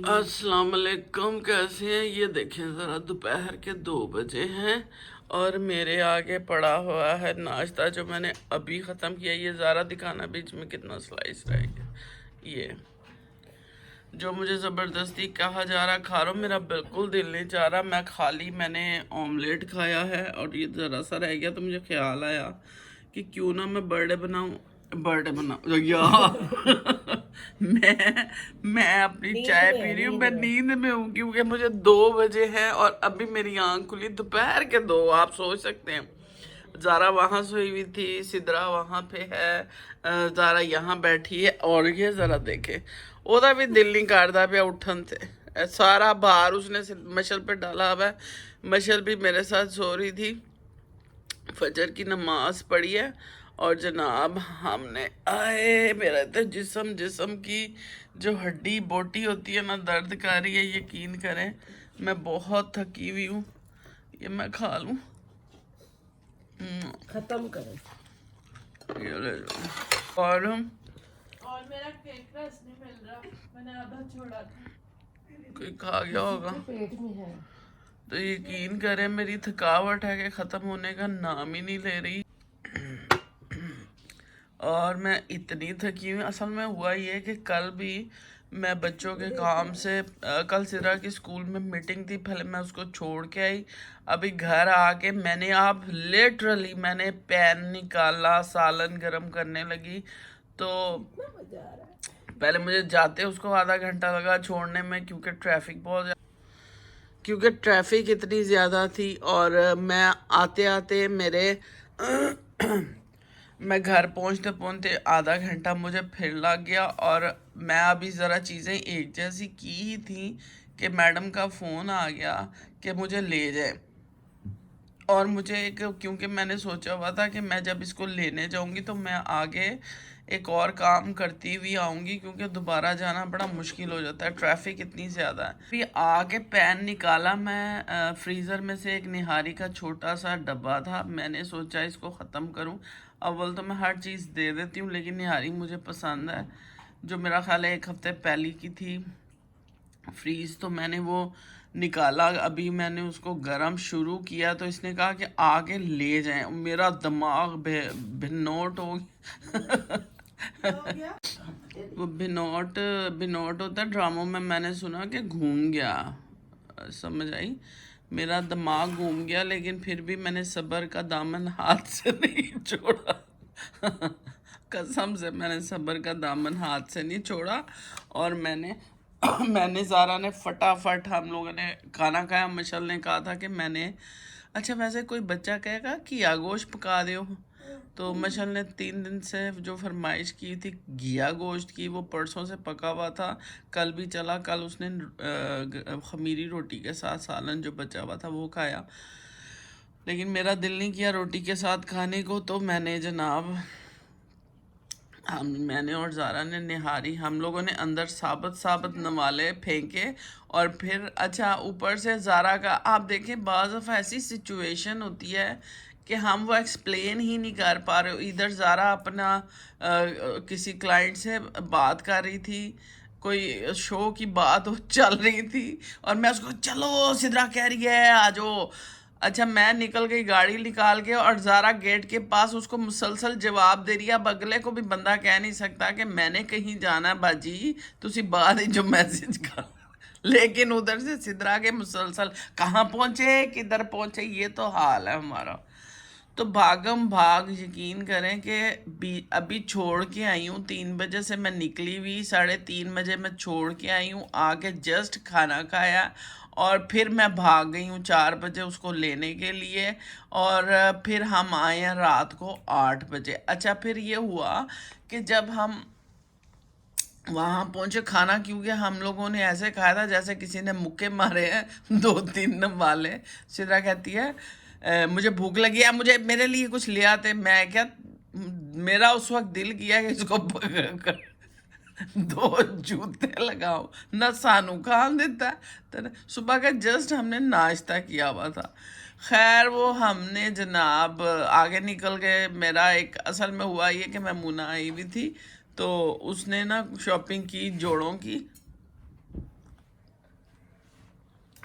السلام علیکم، کیسے ہیں؟ یہ دیکھیں ذرا، دوپہر کے 2 بجے ہیں اور میرے آگے پڑا ہوا ہے ناشتہ جو میں نے ابھی ختم کیا. یہ ذرا دکھانا بیچ میں کتنا سلائس رہ گیا. یہ جو مجھے زبردستی کہا جا رہا کھا رہا ہوں، میرا بالکل دل نہیں چاہ رہا. میں نے آملیٹ کھایا ہے اور یہ ذرا سا رہ گیا تو مجھے خیال آیا کہ کیوں نہ میں برتھ ڈے بناؤں یا میں اپنی چائے پی رہی ہوں. میں نیند میں ہوں کیونکہ مجھے 2 بجے ہیں اور ابھی میری آنکھ کھلی دوپہر کے 2. آپ سوچ سکتے ہیں. زارا وہاں سوئی ہوئی تھی، سدرا وہاں پہ ہے، زارا یہاں بیٹھی ہے. اور یہ ذرا دیکھے، وہ بھی دل نہیں کرتا پیا اٹھن سے. سارا بھار اس نے مشل پہ ڈالا ہوا ہے. مشل بھی میرے ساتھ سو رہی تھی. فجر کی نماز پڑھی ہے اور جناب ہم نے آئے. میرا تو جسم کی جو ہڈی بوٹی ہوتی ہے نا، درد کر رہی ہے. یقین کریں میں بہت تھکی ہوئی ہوں. یہ میں کھا لوں، ختم کریں. یہ لے لو. اور میرا کیک رس نہیں مل رہا، میں نے آدھا چھوڑا تھا. کوئی کھا گیا ہوگا. پیٹ میں ہے. تو یقین کریں میری تھکاوٹ ہے کہ ختم ہونے کا نام ہی نہیں لے رہی. اور میں اتنی تھکی ہوں. اصل میں ہوا یہ کہ کل بھی میں بچوں کے کام سے کل سدرا کی اسکول میں میٹنگ تھی، پہلے میں اس کو چھوڑ کے آئی. ابھی گھر آ کے میں نے لٹرلی میں نے پین نکالا، سالن گرم کرنے لگی. تو پہلے مجھے جاتے اس کو آدھا گھنٹہ لگا چھوڑنے میں کیونکہ ٹریفک اتنی زیادہ تھی. اور میں آتے آتے میں گھر پہنچتے آدھا گھنٹہ مجھے پھر لگ گیا. اور میں ابھی ذرا چیزیں ایک جیسی کی ہی تھیں کہ میڈم کا فون آ گیا کہ مجھے لے جائے. اور مجھے کیونکہ میں نے سوچا ہوا تھا کہ میں جب اس کو لینے جاؤں گی تو میں آگے ایک اور کام کرتی ہوئی آؤں گی، کیونکہ دوبارہ جانا بڑا مشکل ہو جاتا ہے، ٹریفک اتنی زیادہ ہے. پھر آگے پین نکالا میں فریزر میں سے، ایک نہاری کا چھوٹا سا ڈبہ تھا. میں نے سوچا اس کو ختم کروں. اول تو میں ہر چیز دے دیتی ہوں لیکن نہاری مجھے پسند ہے، جو میرا خیال ہے 1 ہفتے پہلی کی تھی فریز. تو میں نے وہ نکالا. ابھی میں نے اس کو گرم شروع کیا تو اس نے کہا کہ آگے لے جائیں. میرا دماغ بھنوٹ ہو گیا. وہ بھنوٹ ہوتا ہے ڈراموں میں نے سنا کہ گھوم گیا. سمجھ آئی؟ میرا دماغ گھوم گیا، لیکن پھر بھی میں نے صبر کا دامن ہاتھ سے نہیں چھوڑا. قسم سے میں نے صبر کا دامن ہاتھ سے نہیں چھوڑا. اور میں نے زارا نے فٹافٹ، ہم لوگوں نے کھانا کھایا. مشل نے کہا تھا کہ میں نے اچھا ویسے کوئی بچہ کہے گا گھیا گوشت پکا دیو، تو مشل نے 3 دن سے جو فرمائش کی تھی گھیا گوشت کی، وہ پرسوں سے پکا ہوا تھا، کل بھی چلا. کل اس نے خمیری روٹی کے ساتھ سالن جو بچا ہوا تھا وہ کھایا. لیکن میرا دل نہیں کیا روٹی کے ساتھ کھانے کو. تو میں نے جناب میں نے اور زارا نے نہاری، ہم لوگوں نے اندر ثابت نوالے پھینکے. اور پھر اچھا اوپر سے زارا کا آپ دیکھیں، بعض دفعہ ایسی سچویشن ہوتی ہے کہ ہم وہ ایکسپلین ہی نہیں کر پا رہے. ادھر زارا اپنا کسی کلائنٹ سے بات کر رہی تھی، کوئی شو کی بات چل رہی تھی، اور میں اس کو چلو سدرا کہہ رہی ہے آ جاؤ. اچھا میں نکل گئی گاڑی نکال کے، اور زارا گیٹ کے پاس اس کو مسلسل جواب دے رہی ہے. اب اگلے کو بھی بندہ کہہ نہیں سکتا کہ میں نے کہیں جانا ہے باجی، تسی بعد ہی جو میسج کر. لیکن ادھر سے سدرا کے مسلسل کہاں پہنچے کدھر پہنچے، یہ تو حال ہے ہمارا. تو بھاگم بھاگ، یقین کریں کہ ابھی چھوڑ کے آئی ہوں. 3 بجے سے میں نکلی ہوئی، 3:30 بجے میں چھوڑ کے آئی ہوں. آگے جسٹ کھانا کھایا اور پھر میں بھاگ گئی ہوں 4 بجے اس کو لینے کے لیے. اور پھر ہم آئے ہیں رات کو 8 بجے. اچھا پھر یہ ہوا کہ جب ہم وہاں پہنچے کھانا، کیونکہ ہم لوگوں نے ایسے کھایا تھا جیسے کسی نے مکے مارے ہیں 2-3 والے. سدرا کہتی ہے مجھے بھوک لگی ہے، میرے لیے کچھ لے آتے. میں کیا، میرا اس وقت دل کیا کہ اس کو 2 جوتے لگاؤ، نہ سانو کھان دیتا ہے. صبح کا جسٹ ہم نے ناشتہ کیا ہوا تھا. خیر وہ ہم نے جناب آگے نکل گئے. میرا ایک اصل میں ہوا یہ کہ میمونہ آئی بھی تھی، تو اس نے نا شاپنگ کی جوڑوں کی.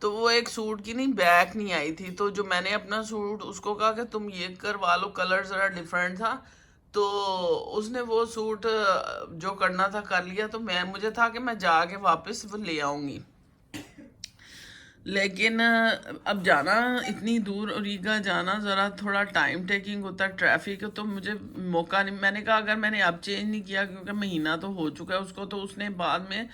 تو وہ ایک سوٹ کی نہیں بیک نہیں آئی تھی, تو جو میں نے اپنا سوٹ اس کو کہا کہ تم یہ کروا لو, کلر ذرا ڈیفرنٹ تھا, تو اس نے وہ سوٹ جو کرنا تھا کر لیا. تو مجھے تھا کہ میں جا کے واپس وہ لے آؤں گی, لیکن اب جانا اتنی دور اوریگا جانا ذرا تھوڑا ٹائم ٹیکنگ ہوتا ہے, ٹریفک, تو مجھے موقع نہیں. میں نے کہا اگر میں نے اب چینج نہیں کیا کیونکہ مہینہ تو ہو چکا ہے اس کو, تو اس نے بعد میں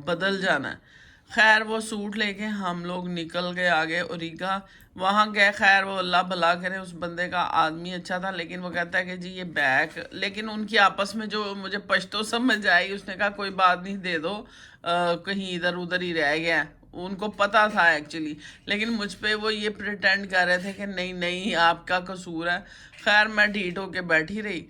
بدل جانا ہے. خیر وہ سوٹ لے کے ہم لوگ نکل گئے آگے اوریگا. وہاں گئے, خیر وہ اللہ بھلا کرے, اس بندے کا آدمی اچھا تھا, لیکن وہ کہتا ہے کہ جی یہ بیگ, لیکن ان کی آپس میں جو مجھے پشتو سمجھ آئی, اس نے کہا کوئی بات نہیں دے دو, کہیں ادھر ادھر ہی رہ گیا. ان کو پتہ تھا ایکچولی, لیکن مجھ پہ وہ یہ پریٹینڈ کر رہے تھے کہ نہیں نہیں آپ کا قصور ہے. خیر میں ڈھیٹ ہو کے بیٹھی رہی.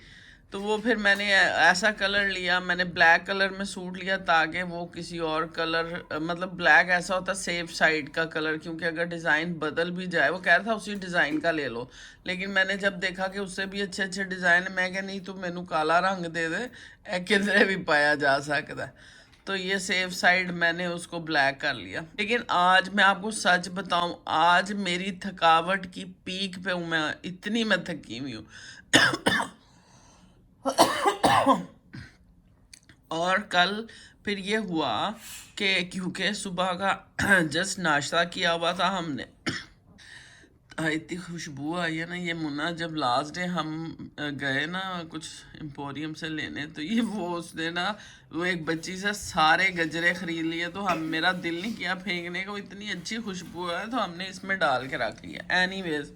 تو وہ پھر میں نے ایسا کلر لیا, میں نے بلیک کلر میں سوٹ لیا تاکہ وہ کسی اور کلر, مطلب بلیک ایسا ہوتا سیف سائڈ کا کلر, کیونکہ اگر ڈیزائن بدل بھی جائے, وہ کہہ رہا تھا اسی ڈیزائن کا لے لو, لیکن میں نے جب دیکھا کہ اس سے بھی اچھے اچھے ڈیزائن ہیں, میں کہ نہیں تو مینو کالا رنگ دے دے, کدھر بھی پایا جا سکتا ہے. تو یہ سیف سائڈ میں نے اس کو بلیک کر لیا. لیکن آج میں آپ کو سچ بتاؤں, آج میری تھکاوٹ کی پیک پہ ہوں میں, اتنی میں تھکی ہوئی ہوں. اور کل پھر یہ ہوا کہ کیونکہ صبح کا جسٹ ناشتہ کیا ہوا تھا ہم نے, اتنی خوشبو آئی ہے نا. یہ منا جب لاسٹ ڈے ہم گئے نا کچھ امپوریم سے لینے, تو یہ وہ اس نے نا وہ ایک بچی سے سارے گجرے خرید لیے, تو میرا دل نہیں کیا پھینکنے کو, اتنی اچھی خوشبو ہے, تو ہم نے اس میں ڈال کے رکھ لیا. اینی ویز,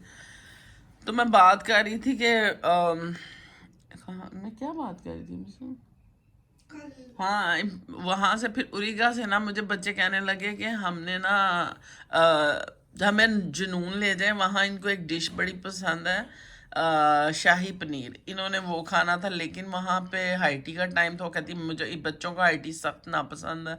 تو میں بات کر رہی تھی کہ میں کیا بات کر رہی تھی, ہاں وہاں سے پھر اوریگا سے نا مجھے بچے کہنے لگے کہ ہم نے نا ہمیں جنون لے جائیں, وہاں ان کو ایک ڈش بڑی پسند ہے, شاہی پنیر, انہوں نے وہ کھانا تھا. لیکن وہاں پہ ہائی ٹی کا ٹائم تھا, وہ کہتی مجھے بچوں کو ہائی ٹی سخت ناپسند ہے.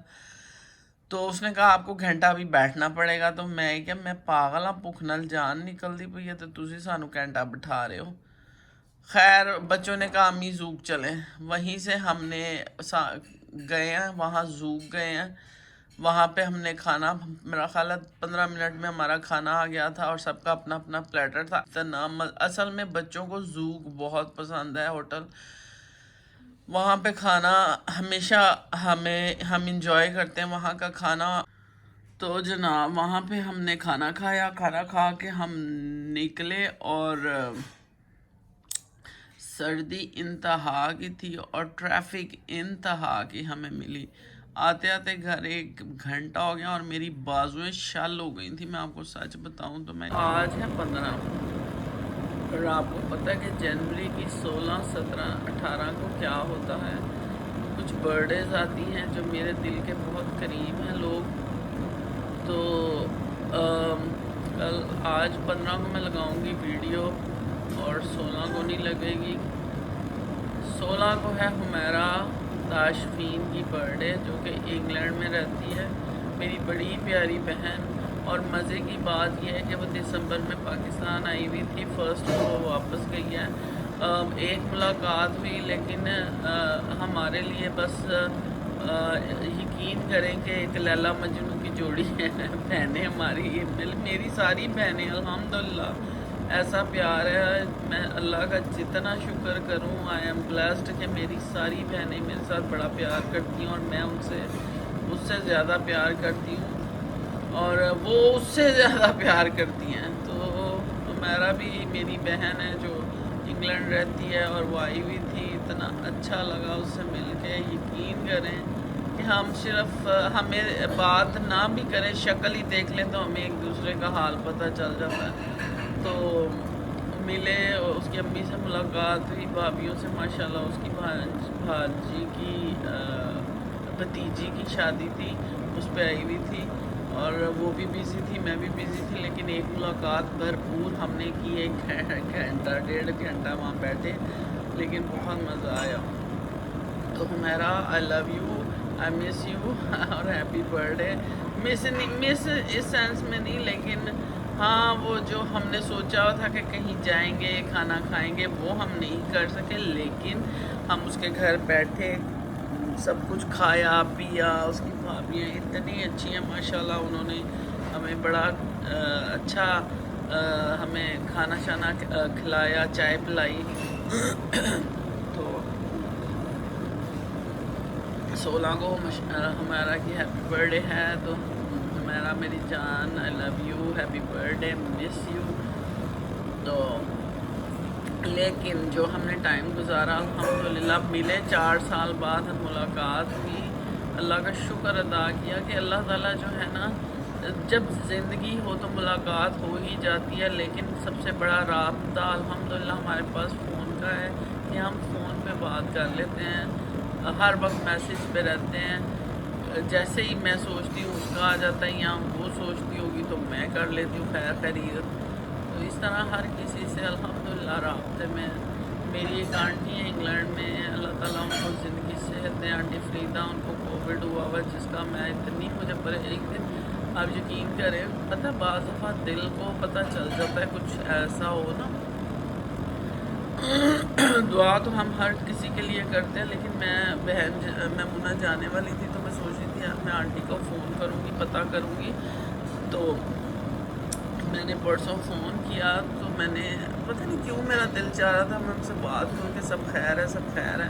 تو اس نے کہا آپ کو گھنٹہ ابھی بیٹھنا پڑے گا. تو میں کیا میں پاگل ہاں, بھوک نال جان نکلتی پئی ہے, تو تسی سانو گھنٹہ بٹھا رہے ہو. خیر بچوں نے کہا امی زوگ چلیں, وہیں سے ہم نے گئے ہیں, وہاں زوگ گئے ہیں. وہاں پہ ہم نے کھانا, میرا خیال ہے 15 منٹ میں ہمارا کھانا آ گیا تھا, اور سب کا اپنا اپنا پلیٹر تھا. اصل میں بچوں کو زوگ بہت پسند ہے ہوٹل, وہاں پہ کھانا ہمیشہ ہم انجوائے کرتے ہیں وہاں کا کھانا. تو جناب وہاں پہ ہم نے کھانا کھایا, کھانا کھا کے ہم نکلے, اور سردی انتہا کی تھی اور ٹریفک انتہا کی ہمیں ملی. آتے آتے گھر 1 گھنٹہ ہو گیا, اور میری بازویں شل ہو گئی تھی. میں آپ کو سچ بتاؤں تو میں آج ہے 15, اور آپ کو پتہ ہے کہ جنوری کی 16, 17, 18 کو کیا ہوتا ہے, کچھ برتھ ڈیز آتی ہیں جو میرے دل کے بہت قریب ہیں لوگ. تو کل آج 15 کو میں لگاؤں گی ویڈیو, اور 16 کو نہیں لگے گی. 16 کو ہے حمیرہ تاشفین کی برتھ ڈے, جو کہ انگلینڈ میں رہتی ہے, میری بڑی پیاری بہن. اور مزے کی بات یہ ہے کہ وہ دسمبر میں پاکستان آئی ہوئی تھی, فرسٹ کو وہ واپس گئی ہے. ایک ملاقات ہوئی, لیکن ہمارے لیے بس یقین کریں کہ ایک لیلا مجنوں کی جوڑی ہے. بہنیں ہماری, میری ساری بہنیں الحمدللہ ایسا پیار ہے, میں اللہ کا جتنا شکر کروں, آئی ایم بلیسڈ کہ میری ساری بہنیں میرے ساتھ بڑا پیار کرتی ہیں, اور میں اس سے زیادہ پیار کرتی ہوں, اور وہ اس سے زیادہ پیار کرتی ہیں. تو میرا بھی میری بہن ہے جو انگلینڈ رہتی ہے, اور وہ آئی ہوئی تھی, اتنا اچھا لگا اس سے مل کے. یقین کریں کہ ہم صرف ہمیں بات نہ بھی کریں, شکل ہی دیکھ لیں تو ہمیں ایک دوسرے کا حال پتہ چل جاتا ہے. تو ملے, اس کی امی سے ملاقات ہوئی, بھابھیوں سے, ماشاءاللہ اس کی بھانجی کی بھتیجی کی شادی تھی, اس پہ آئی ہوئی تھی, اور وہ بھی بزی تھی, میں بھی بزی تھی, لیکن ایک ملاقات بھرپور ہم نے کی. 1 گھنٹہ 1.5 گھنٹہ وہاں بیٹھے, لیکن بہت مزہ آیا. تو Humaira I love you, I miss you, اور ہیپی برتھ ڈے. مس اس سینس میں نہیں, لیکن ہاں وہ جو ہم نے سوچا تھا کہ کہیں جائیں گے کھانا کھائیں گے, وہ ہم نہیں کر سکے, لیکن ہم اس کے گھر بیٹھے, سب کچھ کھایا پیا. اس کی بھابیاں اتنی اچھی ہیں ماشاءاللہ, انہوں نے ہمیں بڑا اچھا ہمیں کھانا شانا کھلایا, چائے پلائی. تو 16 کو ہمارا کہ ہیپی برتھ ڈے ہے, تو ہمارا میری جان I love you, happy birthday, miss you. تو لیکن جو ہم نے ٹائم گزارا الحمدللہ, ملے 4 سال بعد ملاقات ہوئی, اللہ کا شکر ادا کیا کہ اللہ تعالیٰ جو ہے نا, جب زندگی ہو تو ملاقات ہو ہی جاتی ہے. لیکن سب سے بڑا رابطہ الحمدللہ ہمارے پاس فون کا ہے کہ ہم فون پہ بات کر لیتے ہیں, ہر وقت میسیج پہ رہتے ہیں. جیسے ہی میں سوچتی ہوں اس کا آ جاتا ہے, یا وہ سوچتی ہوگی تو میں کر لیتی ہوں خیر خیریت. تو اس طرح ہر کسی سے الحمدللہ رابطے میں. میری ایک آنٹی ہے انگلینڈ میں, اللہ تعالیٰ ان کو زندگی صحت دے. آنٹی فریدہ, ان کو کووڈ ہوا ہوا جس کا میں اتنی مجھے ایک دن آپ یقین کریں, پتہ بعض دفعہ دل کو پتہ چل جاتا ہے کچھ ایسا ہو نا. دعا تو ہم ہر کسی کے لیے کرتے ہیں, لیکن میں منہ جانے والی تھی تو میں سوچ رہی تھی میں آنٹی کو فون کروں گی, پتہ کروں گی. تو میں نے پرسوں فون کیا, تو میں نے پتہ نہیں کیوں میرا دل چاہ رہا تھا میں ان سے بات کروں کہ سب خیر ہے, سب خیر ہے.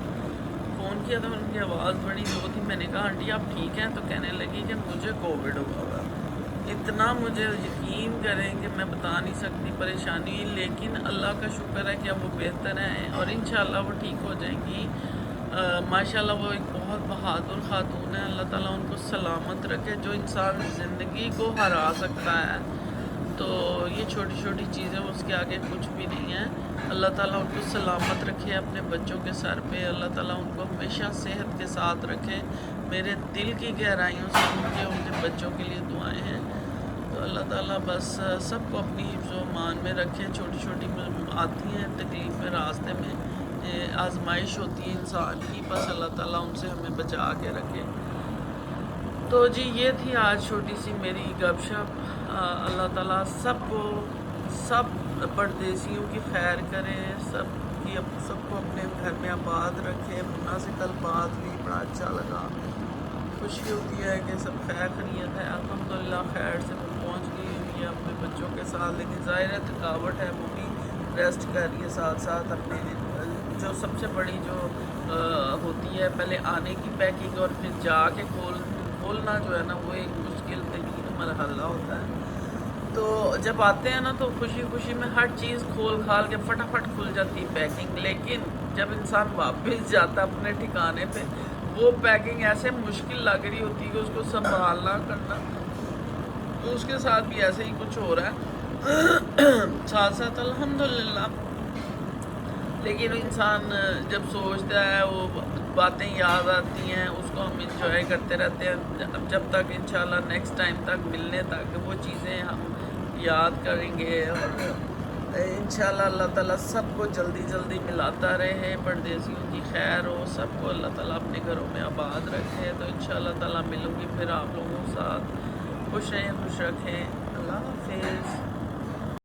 فون کیا تو ان کی آواز بڑی لو تھی. میں نے کہا آنٹی آپ ٹھیک ہیں؟ تو کہنے لگی کہ مجھے کووڈ ہوا ہوا. اتنا مجھے یقین کریں کہ میں بتا نہیں سکتی پریشانی, لیکن اللہ کا شکر ہے کہ اب وہ بہتر ہیں اور انشاءاللہ وہ ٹھیک ہو جائیں گی. ماشاءاللہ وہ ایک بہت بہادر خاتون ہے, اللہ تعالیٰ ان کو سلامت رکھے. جو انسان زندگی کو ہرا سکتا ہے تو یہ چھوٹی چھوٹی چیزیں اس کے آگے کچھ بھی نہیں ہیں. اللہ تعالیٰ ان کو سلامت رکھے اپنے بچوں کے سر پہ, اللہ تعالیٰ ان کو ہمیشہ صحت کے ساتھ رکھے. میرے دل کی گہرائیوں سے ان کے بچوں کے لیے دعائیں ہیں. تو اللہ تعالیٰ بس سب کو اپنی حفظ و امان میں رکھے. چھوٹی چھوٹی آتی ہیں تکلیفیں راستے میں, آزمائش ہوتی ہے انسان کی, بس اللہ تعالیٰ ان سے ہمیں بچا کے رکھے. تو جی یہ تھی آج چھوٹی سی میری گپ شپ. اللہ تعالیٰ سب پردیسیوں کی خیر کرے, سب کو اپنے گھر میں آباد رکھے. منا سے کل بات ہوئی, بڑا اچھا لگا, خوشی ہوتی ہے کہ سب خیر خیریت ہے. الحمدللہ خیر سے وہ پہنچ گئی ہوئی ہے اپنے بچوں کے ساتھ, لیکن ظاہر ہے تھکاوٹ ہے, وہ بھی ریسٹ کر رہی ہے ساتھ ساتھ اپنے. جو سب سے بڑی جو ہوتی ہے پہلے آنے کی پیکنگ اور پھر جا کے کھولنا جو ہے نا, وہ ایک مشکل ترین مرحلہ ہوتا ہے. تو جب آتے ہیں نا تو خوشی خوشی میں ہر چیز کھول کھال کے فٹافٹ کھل جاتی ہے پیکنگ, لیکن جب انسان واپس جاتا ہے اپنے ٹھکانے پہ, وہ پیکنگ ایسے مشکل لگ رہی ہوتی ہے کہ اس کو سنبھالنا کرنا. تو اس کے ساتھ بھی ایسے ہی کچھ ہو رہا ہے ساتھ ساتھ الحمدللہ. لیکن انسان جب سوچتا ہے وہ باتیں یاد آتی ہیں, اس کو ہم انجوائے کرتے رہتے ہیں جب تک انشاءاللہ نیکسٹ ٹائم تک ملنے تک وہ چیزیں ہم یاد کریں گے. اور انشاءاللہ اللہ تعالیٰ سب کو جلدی جلدی ملاتا رہے, پردیسیوں کی خیر ہو, سب کو اللہ تعالیٰ اپنے گھروں میں آباد رکھے. تو انشاءاللہ تعالیٰ ملوں گی پھر آپ لوگوں کے ساتھ. خوش رہیں, خوش رکھیں. اللہ حافظ.